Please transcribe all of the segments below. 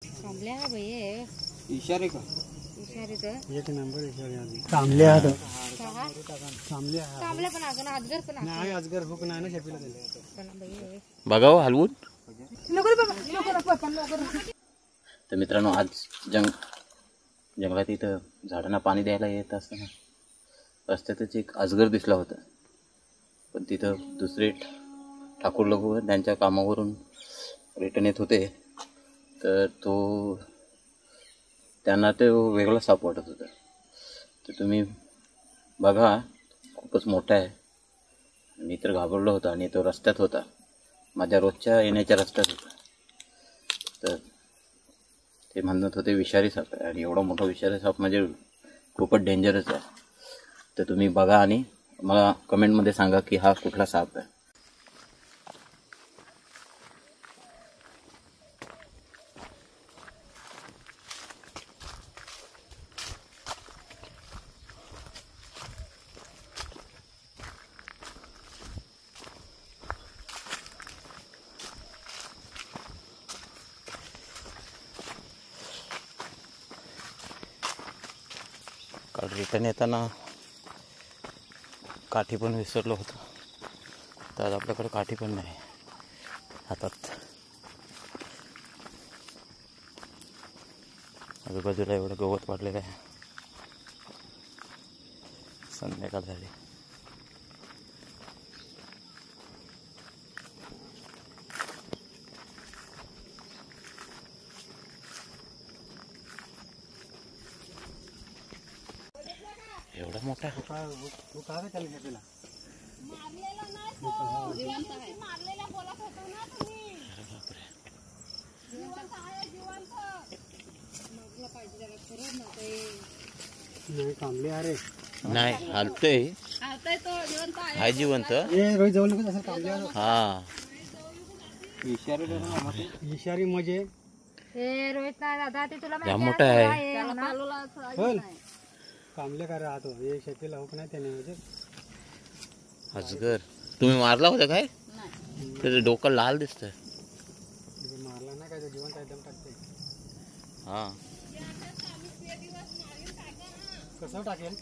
कांबले हा भैये इशारे का इशारे तर एक नंबर इशारे आले कांबले हा तो कांबले हा कांबले पण आगन अजगर पण नाही अजगर हुक नाही ना शेपीला दिले पण भैये बघाव हलवून. नको बाबा नको पण नको. तर मित्रांनो आज जंगलात इथं झाडांना पाणी द्यायला येत असताना रस्त्यातच एक अजगर दिसला होता. पण तिथं दुसरे ठाकूर लोक त्यांच्या कामावरून रिटर्न येत होते. तर त्यांना ते वेगळा साप वाटत होता. तर तुम्ही बघा खूपच मोठा आहे. मी तर घाबरलो होतो आणि तो रस्त्यात होता, माझ्या रोजच्या येण्याच्या रस्त्यात होता. तर ते म्हणत होते विषारी साप आहे आणि एवढा मोठा विषारी साप म्हणजे खूपच डेंजरस आहे. तर तुम्ही बघा आणि मला कमेंटमध्ये सांगा की हा कुठला साप आहे. काल रिटर्न येताना काठी पण विसरलो होतो. तर आज आपल्याकडे काठी पण नाही हातात. आजूबाजूला एवढं गवत वाढलेलं आहे. संध्याकाळ झाली. एवढा मोठा आहे. त्याला शेपीला नाही कांबले अरे नाही हलतोय. हाय जिवंत. रोहित जवळ नको असं कांबले हा इशारी म्हणजे हे रोहित ना दादा ते तुला या मोठा आहे. कांबले का राहतो हे शेपीला हुक नाही त्याने म्हणजे अजगर. तुम्ही मारला होता काय? त्याचं डोकं लाल दिसतंय. मारला नाही काय जिवंत एकदम टाकते. हा कसं टाकेल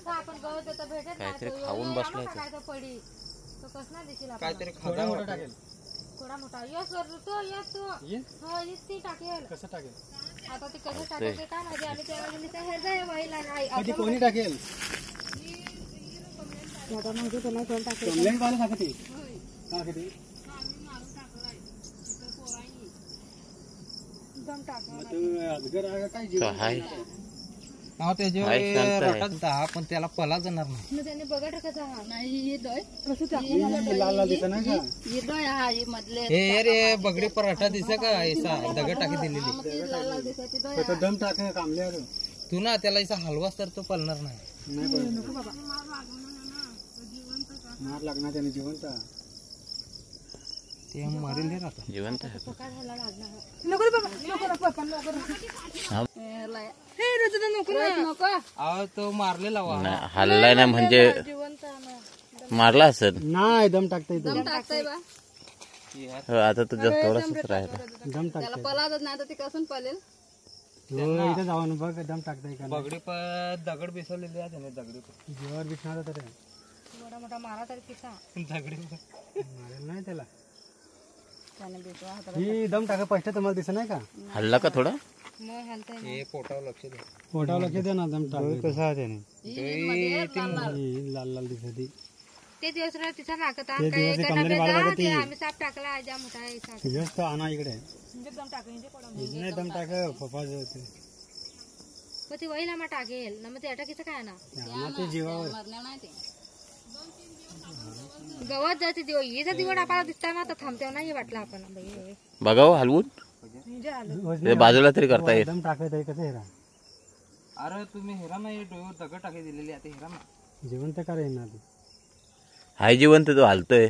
आपण गवत देतो भेटत काहीतरी खाऊन बसलाय तो. काय तो पडी तो कसला दिसेल काहीतरी थोडा मोठा टाकेल. थोडा मोठा यस तो यस तो हो यस ती टाकेल. कसं टाकेल आता ते कसं टाकेल ते काय माहिती. आणि त्याला गेली तर हे जाय वहिला नाही कधी कोणी टाकेल आता माहिती तुला कोण टाकेल. कमलेन पाहिलं सांगते का कधी एकदम टाकून तू अजगर आहे काय तो हाय. पण त्याला पला जाणार नाही. मग त्याने बघा कसा हा नाही लाल लाल दिसत नाही का रे बगडी पराठा दिसा का ऐसा दगड टाकी दिलेली तो दम टाक कांबले तू ना त्याला ऐसा हलवास तर तो पलणार नाही. मार लागणार त्याने जिवंत ते मारेल हे राहता जिवंत आहे. काय झाला लागणार नको बाबा नको पण नको हे रे तुझं नको अहो तो मारलेला वा नाही हल्लाय ना म्हणजे जिवंत मारला असेल. नाही दम टाकता दम टाकताय बा. हो, आता तुझा थोडासाच राहिला. दम टाकता पलाजच नाही तर ते कसून पलेल. इथे जाऊन बघ दम टाकताय का बगडी दगड बेसवलेली आहे त्याने दगडी जीवावर बिछणार तर मोठा मोठा मारा तरी किसा दगडी मारेल नाही त्याला. त्याने बेटवा हातात ही दम टाका पहिला तुम्हाला दिसत नाही का हल्ला का थोडा. मग हलतय हे पोटावर लक्ष दे. पोटावर लक्ष दे ना दम टाक कसं आहे त्याने लाल लाल दिसत ते दिवस तिचा नाकत ते दिवस कमलेने वाढ बघते आम्ही साप टाकला ज्या मोठा आहे साप जास्त आणा इकडे दम टाकले नाही दम टाक पप्पा होते पण ती वहिला मग टाकेल ना. मग ते अटकीचं काय ना ते जीवावर गवत जाते दिव हिचा दिवड आपल्याला दिसताना तर थांबते नाही वाटलं आपण बघाव हलवून. ते बाजूला तरी करता येत. दम टाकायचं कसं हेरा अरे तुम्ही हेरा नाही डोळ्यावर दगड टाकी दिलेली आता हेरा ना जिवंत का रे ना हाय जिवंत तो हलतोय.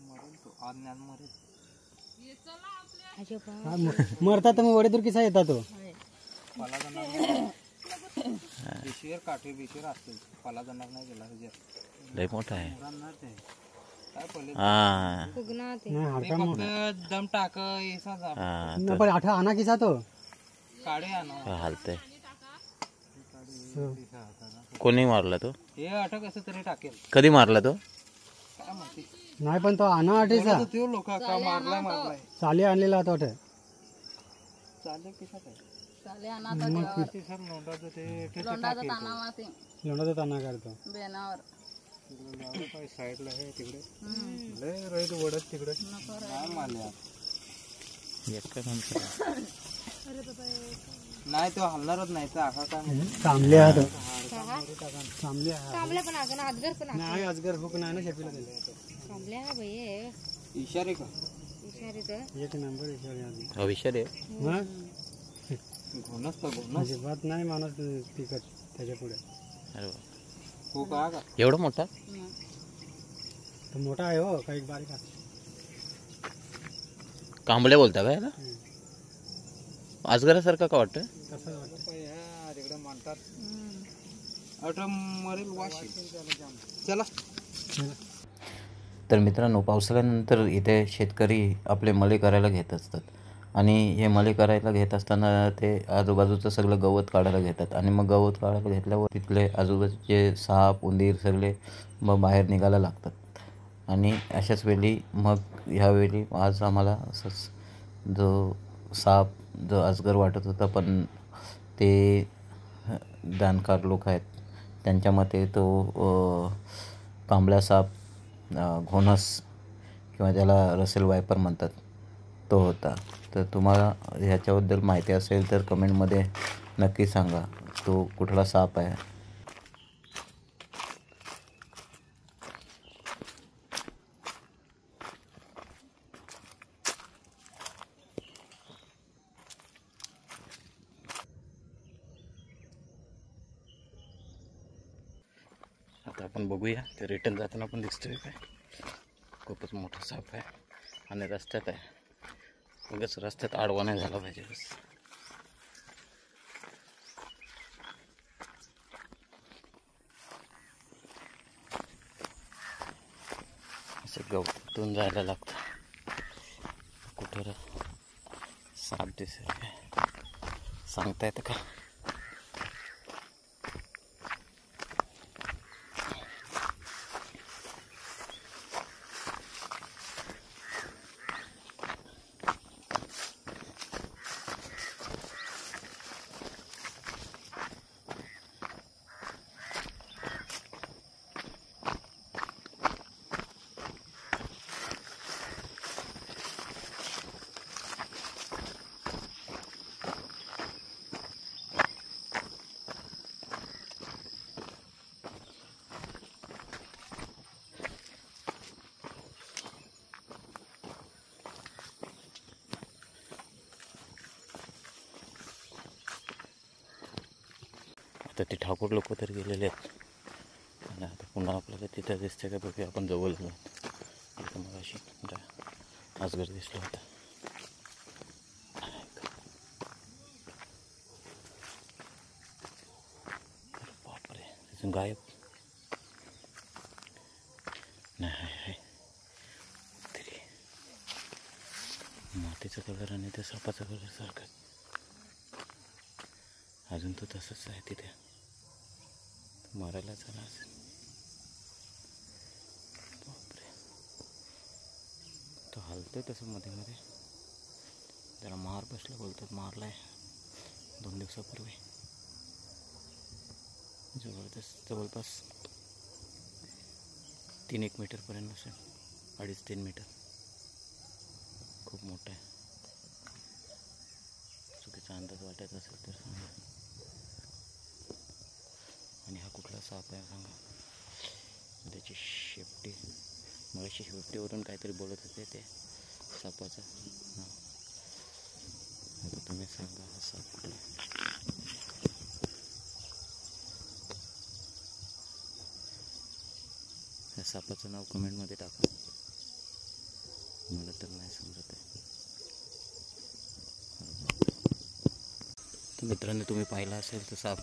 मरेल तो आज ज्ञान मरेल. मरता तर मग वडे दूर किसा येतात तो पला जाणार पिशवीवर काठी पिशवीवर असतील पला जाणार नाही गेला लय मोठा आहे. हाँ फुगना ते नाही हाडका फक्त दम टाक ऐसा जा हाँ ना पण आठा आणा किसा तो काढे आणा हालतंय. So, कोणी मारला तो? हे अटक असं तरी टाकेल कधी मारला तो? काय माहिती नाही पण तो आणा आठेचा तो लोक का मारलाय चाली आणलेला होता वाटतं. चालेल किसा काय चाले आना तो ते सर नोंदाचं ते लोंडाचा ताना माते लोणाचा ताना करतो. बेनावर साईडला आहे तिकडे लय रोहित वडत तिकडे काय मारले नाही तो हलणारच नाही तर आखा काय माहिती. तांबले हा तो तांबले हा कांबल्या पण आगन अजगर पण नाही अजगर हुक नाही ना शेपीला दिले. कांबल्या हा भये इशारे का इशारे तर एक नंबर इशारे आधी भविष्य रे. मग घोणच तर घोणच अजिबात नाही माणूस पिकत त्याच्या पुढे. अरे वा. हो का एवढा मोठा? तो मोठा आहे हो काही बारीक आहे. कांबळे बोलता का याला? आजगरासारखा का वाटतं? कसं वाटतं तिकडे म्हणतात अट मरेल वाशी चला. तर मित्रांनो, पावसाळ्यानंतर इथे शेतकरी आपले मळे करायला घेत असतात आणि हे मळे करायला घेत असताना ते आजूबाजूचं सगळं गवत काढायला घेतात आणि मग गवत काढायला घेतल्यावर तिथले आजूबाजूचे साप उंदीर सगळे मग बाहेर निघायला लागतात. आणि अशाच वेळी मग ह्यावेळी आज आम्हाला असंच जो साप जो अजगर वाटत होता पण ते जाणकार लोक आहेत त्यांच्या मते तो कांबळा साप घोणस किंवा त्याला रसेल वायपर म्हणतात तो होता. तर तुम्हाला ह्याच्याबद्दल माहिती असेल तर कमेंटमध्ये नक्की सांगा तो कुठला साप आहे. आता आपण बघूया ते रिटर्न जाताना पण दिसतोय काय. खूपच मोठा साप आहे आणि रस्त्यात आहे. उगाच रस्त्यात आडवा नाही झाला पाहिजे बस. असं गवतातून जायला लागतं. कुठं साप दिसेल काय सांगता येतं का? आता ते ठाकूर लोक तर गेलेले आहेत आणि आता पुन्हा आपल्याला तिथं दिसते का बघूया. आपण जवळ आलो तिथं मग अशी अजगर दिसला होता. बापरे तिथून गायब नाही. तरी मातीचा कलर आणि त्या सापाचा कलर सारखा अजून तो तसंच आहे. तिथे मारायला झाला असेल. बापरे तो हलतोय तसं मध्ये मध्ये. त्याला मार बसला बोलतात. मारलाय 2 दिवसापूर्वी. जवळपास 3-1 मीटरपर्यंत असेल. 2.5-3 मीटर. खूप मोठा आहे. चुकीचा अंदाज वाटत असेल तर सांगा. आणि हा कुठला साप आहे सांगा. त्याची शेपटी मगाशी शेपटीवरून काहीतरी बोलत होते ते सापाचं नाव. आता तुम्ही सांगा हा साप कुठला. या सापाचं नाव कमेंटमध्ये टाका. मला तर नाही समजत आहे. तर मित्रांनो, तुम्ही पाहिला असेल तर साप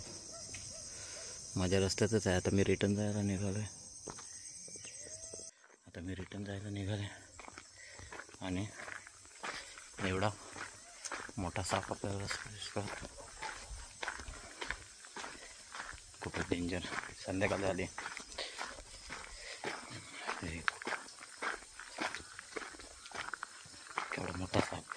माझ्या रस्त्यातच आहे. आता मी रिटर्न जायला निघालो आहे. आता आम्ही रिटर्न जायला निघाले आणि एवढा मोठा साप आपल्याला दिसतो. खूपच डेंजर. संध्याकाळ झाली. केवढा मोठा साप.